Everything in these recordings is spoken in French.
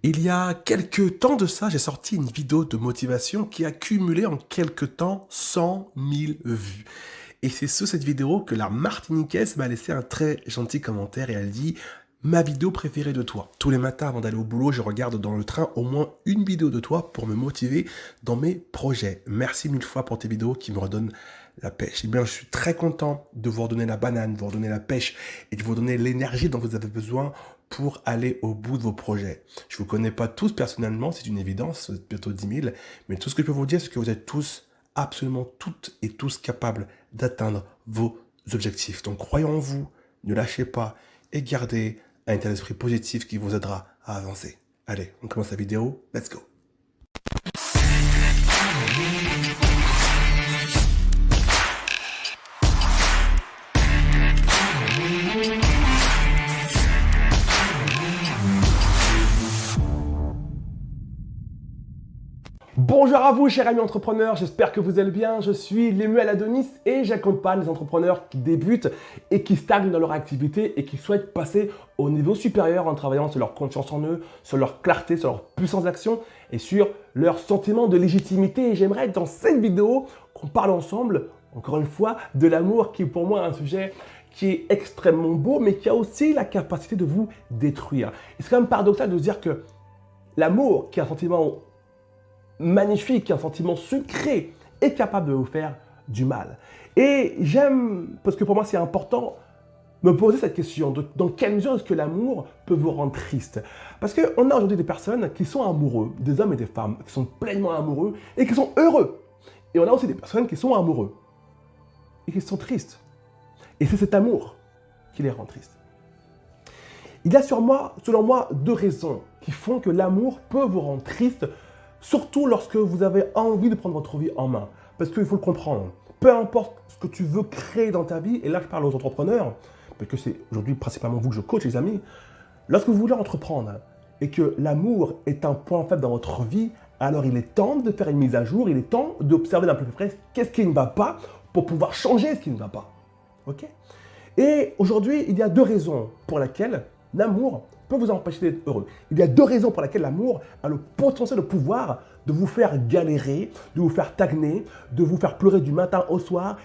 Il y a quelques temps de ça, j'ai sorti une vidéo de motivation qui a cumulé en quelques temps 100 000 vues. Et c'est sous cette vidéo que la Martiniquaise m'a laissé un très gentil commentaire et elle dit « Ma vidéo préférée de toi ». Tous les matins avant d'aller au boulot, je regarde dans le train au moins une vidéo de toi pour me motiver dans mes projets. Merci mille fois pour tes vidéos qui me redonnent la pêche. Eh bien, je suis très content de vous redonner la banane, de vous redonner la pêche et de vous donner l'énergie dont vous avez besoin pour aller au bout de vos projets. Je ne vous connais pas tous personnellement, c'est une évidence, vous êtes bientôt 10 000, mais tout ce que je peux vous dire, c'est que vous êtes tous, absolument toutes et tous capables d'atteindre vos objectifs. Donc croyez en vous, ne lâchez pas et gardez un état d'esprit positif qui vous aidera à avancer. Allez, on commence la vidéo, let's go. Bonjour à vous, chers amis entrepreneurs, j'espère que vous allez bien. Je suis Lemuel Adonis et j'accompagne les entrepreneurs qui débutent et qui stagnent dans leur activité et qui souhaitent passer au niveau supérieur en travaillant sur leur confiance en eux, sur leur clarté, sur leur puissance d'action et sur leur sentiment de légitimité. Et j'aimerais dans cette vidéo qu'on parle ensemble, encore une fois, de l'amour qui est pour moi un sujet qui est extrêmement beau mais qui a aussi la capacité de vous détruire. Et c'est quand même paradoxal de se dire que l'amour, qui est un sentiment magnifique, un sentiment sucré, est capable de vous faire du mal. Et j'aime, parce que pour moi c'est important, me poser cette question, dans quelle mesure est-ce que l'amour peut vous rendre triste? Parce qu'on a aujourd'hui des personnes qui sont amoureux, des hommes et des femmes, qui sont pleinement amoureux et qui sont heureux. Et on a aussi des personnes qui sont amoureux et qui sont tristes. Et c'est cet amour qui les rend tristes. Il y a selon moi, deux raisons qui font que l'amour peut vous rendre triste, surtout lorsque vous avez envie de prendre votre vie en main. Parce qu'il faut le comprendre, peu importe ce que tu veux créer dans ta vie, et là je parle aux entrepreneurs, parce que c'est aujourd'hui principalement vous que je coach les amis, lorsque vous voulez entreprendre et que l'amour est un point faible dans votre vie, alors il est temps de faire une mise à jour, il est temps d'observer d'un peu plus près qu'est-ce qui ne va pas pour pouvoir changer ce qui ne va pas. Ok? Et aujourd'hui, il y a deux raisons pour lesquelles l'amour peut vous empêcher d'être heureux. Il y a deux raisons pour lesquelles l'amour a le potentiel, le pouvoir de vous faire galérer, de vous faire stagner, de vous faire pleurer du matin au soir.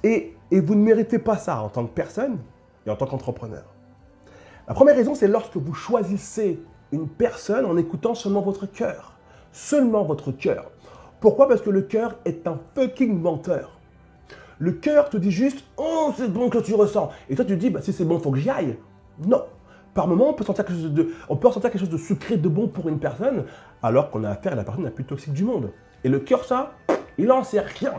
Et vous ne méritez pas ça en tant que personne et en tant qu'entrepreneur. La première raison, c'est lorsque vous choisissez une personne en écoutant seulement votre cœur. Seulement votre cœur. Pourquoi? Parce que le cœur est un fucking menteur. Le cœur te dit juste « Oh, c'est bon que tu ressens ». Et toi, tu te dis bah, « Si c'est bon, il faut que j'y aille ». Non. Par moment, on peut ressentir quelque chose de sucré, de bon pour une personne, alors qu'on a affaire à la personne la plus toxique du monde. Et le cœur, ça, il n'en sait rien.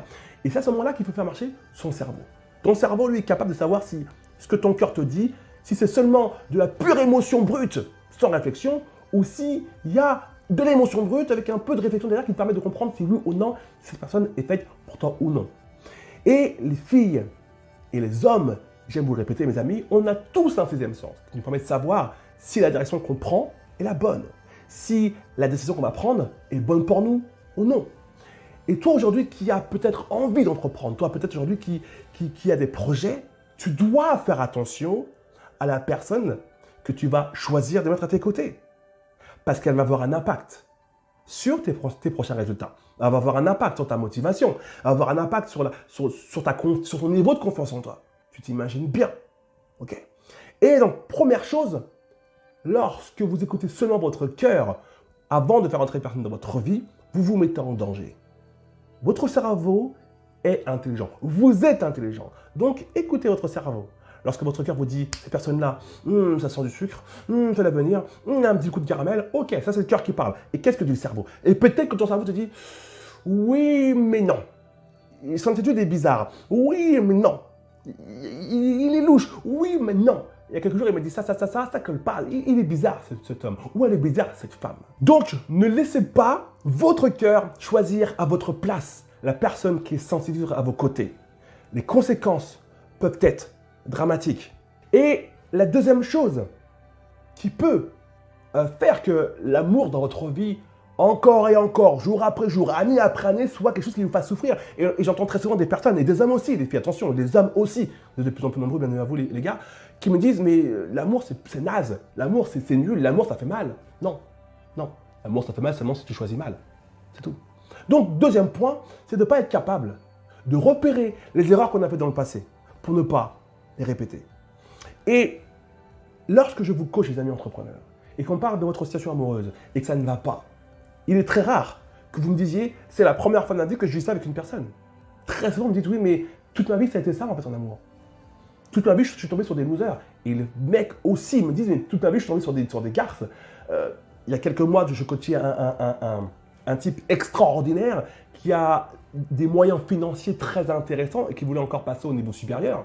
Et c'est à ce moment-là qu'il faut faire marcher son cerveau. Ton cerveau, lui, est capable de savoir si ce que ton cœur te dit, si c'est seulement de la pure émotion brute, sans réflexion, ou s'il y a de l'émotion brute avec un peu de réflexion derrière qui te permet de comprendre si oui ou non cette personne est faite pour toi ou non. Et les filles et les hommes, j'aime vous le répéter mes amis, on a tous un sixième sens qui nous permet de savoir si la direction qu'on prend est la bonne, si la décision qu'on va prendre est bonne pour nous ou non. Et toi aujourd'hui qui as peut-être envie d'entreprendre, toi peut-être aujourd'hui qui a des projets, tu dois faire attention à la personne que tu vas choisir de mettre à tes côtés. Parce qu'elle va avoir un impact sur tes prochains résultats. Elle va avoir un impact sur ta motivation, elle va avoir un impact sur ton niveau de confiance en toi. Tu t'imagines bien. Ok? Et donc, première chose, lorsque vous écoutez seulement votre cœur avant de faire entrer une personne dans votre vie, vous vous mettez en danger. Votre cerveau est intelligent. Vous êtes intelligent. Donc, écoutez votre cerveau. Lorsque votre cœur vous dit, ces personnes-là, ça sent du sucre, ça va venir, un petit coup de caramel, ok, ça c'est le cœur qui parle. Et qu'est-ce que dit le cerveau? Et peut-être que ton cerveau te dit, oui, mais non. Sentez-tu des bizarres? Oui, mais non. Il est louche. Oui, mais non. Il y a quelques jours, il m'a dit ça qu'elle parle. Il est bizarre, cet homme. Ou elle est bizarre, cette femme. Donc, ne laissez pas votre cœur choisir à votre place la personne qui est censée vivre à vos côtés. Les conséquences peuvent être dramatiques. Et la deuxième chose qui peut faire que l'amour dans votre vie encore et encore, jour après jour, année après année, soit quelque chose qui vous fasse souffrir. Et j'entends très souvent des personnes, et des hommes aussi, des filles, attention, des hommes aussi, vous êtes de plus en plus nombreux, bien à vous les gars, qui me disent, mais l'amour c'est naze, l'amour c'est nul, l'amour ça fait mal. Non, non, l'amour ça fait mal seulement si tu choisis mal, c'est tout. Donc, deuxième point, c'est de ne pas être capable de repérer les erreurs qu'on a faites dans le passé pour ne pas les répéter. Et lorsque je vous coach, les amis entrepreneurs, et qu'on parle de votre situation amoureuse et que ça ne va pas, il est très rare que vous me disiez « c'est la première fois de ma vie que je vis ça avec une personne ». Très souvent, vous me dites « oui, mais toute ma vie, ça a été ça en fait en amour. Toute ma vie, je suis tombé sur des losers. » Et les mecs aussi me disent « mais toute ma vie, je suis tombé sur des garces. Il y a quelques mois, je coachais un type extraordinaire qui a des moyens financiers très intéressants et qui voulait encore passer au niveau supérieur.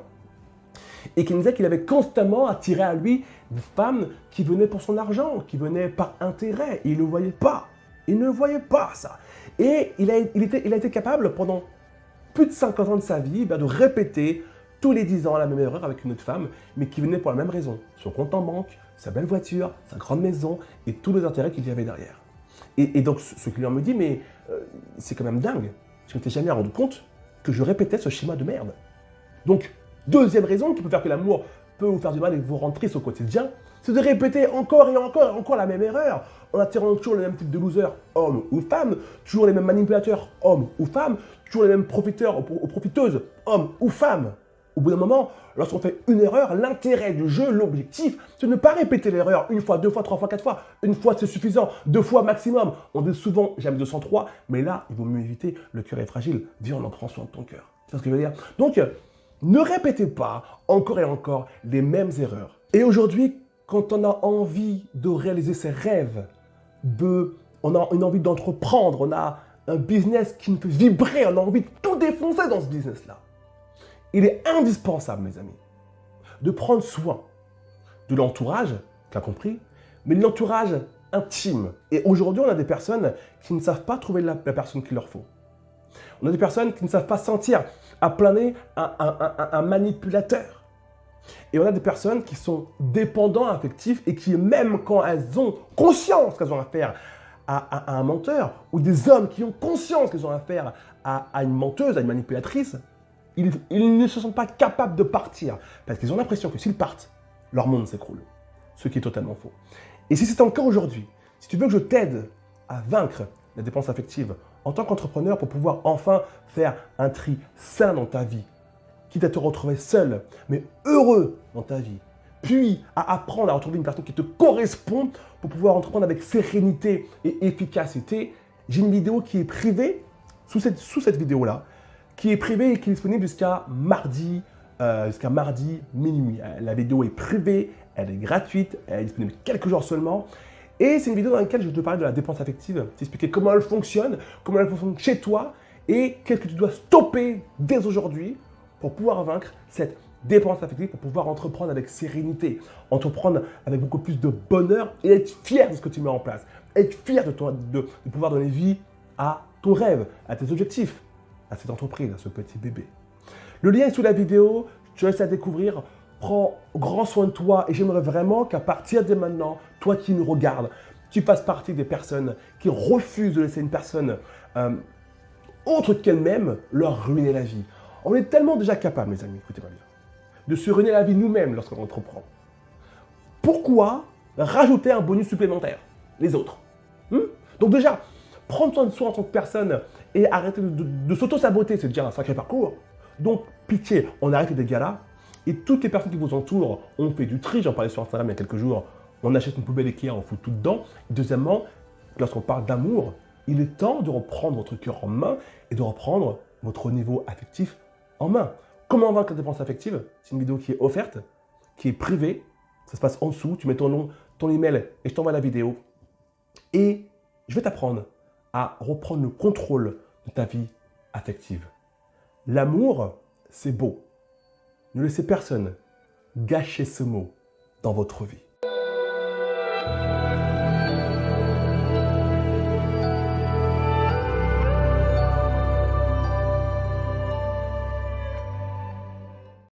Et qui me disait qu'il avait constamment attiré à lui des femmes qui venaient pour son argent, qui venaient par intérêt. Et il ne le voyait pas. Il ne voyait pas ça. Et il a été capable, pendant plus de 50 ans de sa vie, de répéter tous les 10 ans la même erreur avec une autre femme, mais qui venait pour la même raison. Son compte en banque, sa belle voiture, sa grande maison et tous les intérêts qu'il y avait derrière. Et donc, ce client me dit, mais c'est quand même dingue. Je ne m'étais jamais rendu compte que je répétais ce schéma de merde. Donc, deuxième raison qui peut faire que l'amour peut vous faire du mal et vous rendre triste au quotidien, c'est de répéter encore et encore et encore la même erreur, en attirant toujours le même type de loser, homme ou femme, toujours les mêmes manipulateurs, hommes ou femmes, toujours les mêmes profiteurs ou profiteuses, hommes ou femmes. Au bout d'un moment, lorsqu'on fait une erreur, l'intérêt du jeu, l'objectif, c'est de ne pas répéter l'erreur une fois, deux fois, trois fois, quatre fois. Une fois, c'est suffisant. Deux fois maximum. On dit souvent, j'aime 203, mais là, il vaut mieux éviter, le cœur est fragile. Viens, on en prend soin de ton cœur. C'est ce que je veux dire. Donc, ne répétez pas encore et encore les mêmes erreurs. Et aujourd'hui, quand on a envie de réaliser ses rêves, on a une envie d'entreprendre, on a un business qui nous fait vibrer, on a envie de tout défoncer dans ce business-là. Il est indispensable, mes amis, de prendre soin de l'entourage, tu as compris, mais de l'entourage intime. Et aujourd'hui, on a des personnes qui ne savent pas trouver la personne qu'il leur faut. On a des personnes qui ne savent pas sentir à planer un manipulateur. Et on a des personnes qui sont dépendants affectifs et qui, même quand elles ont conscience qu'elles ont affaire à un menteur, ou des hommes qui ont conscience qu'elles ont affaire à une menteuse, à une manipulatrice, ils ne se sentent pas capables de partir parce qu'ils ont l'impression que s'ils partent, leur monde s'écroule. Ce qui est totalement faux. Et si c'est encore aujourd'hui, si tu veux que je t'aide à vaincre la dépendance affective en tant qu'entrepreneur pour pouvoir enfin faire un tri sain dans ta vie, quitte à te retrouver seul, mais heureux dans ta vie, puis à apprendre à retrouver une personne qui te correspond pour pouvoir entreprendre avec sérénité et efficacité, j'ai une vidéo qui est privée, sous cette vidéo-là, qui est privée et qui est disponible jusqu'à mardi minuit. La vidéo est privée, elle est gratuite, elle est disponible quelques jours seulement. Et c'est une vidéo dans laquelle je te parle de la dépendance affective, t'expliquer comment elle fonctionne chez toi et qu'est-ce que tu dois stopper dès aujourd'hui pour pouvoir vaincre cette dépendance affective, pour pouvoir entreprendre avec sérénité, entreprendre avec beaucoup plus de bonheur et être fier de ce que tu mets en place, être fier de pouvoir donner vie à ton rêve, à tes objectifs, à cette entreprise, à ce petit bébé. Le lien est sous la vidéo, je te laisse à découvrir. Prends grand soin de toi et j'aimerais vraiment qu'à partir de maintenant, toi qui nous regardes, tu fasses partie des personnes qui refusent de laisser une personne autre qu'elle-même leur ruiner la vie. On est tellement déjà capable, mes amis, écoutez-moi bien, de se ruiner la vie nous-mêmes lorsqu'on entreprend. Pourquoi rajouter un bonus supplémentaire? Les autres. Donc déjà, prendre soin de soi en tant que personne et arrêter de s'auto-saboter, c'est déjà un sacré parcours. Donc, pitié, on arrête les dégâts-là. Et toutes les personnes qui vous entourent ont fait du tri. J'en parlais sur Instagram il y a quelques jours. On achète une poubelle Ikea, on fout tout dedans. Deuxièmement, lorsqu'on parle d'amour, il est temps de reprendre votre cœur en main et de reprendre votre niveau affectif en main. Comment vaincre la dépendance affective? C'est une vidéo qui est offerte, qui est privée. Ça se passe en dessous. Tu mets ton nom, ton email et je t'envoie la vidéo. Et je vais t'apprendre à reprendre le contrôle de ta vie affective. L'amour, c'est beau. Ne laissez personne gâcher ce mot dans votre vie.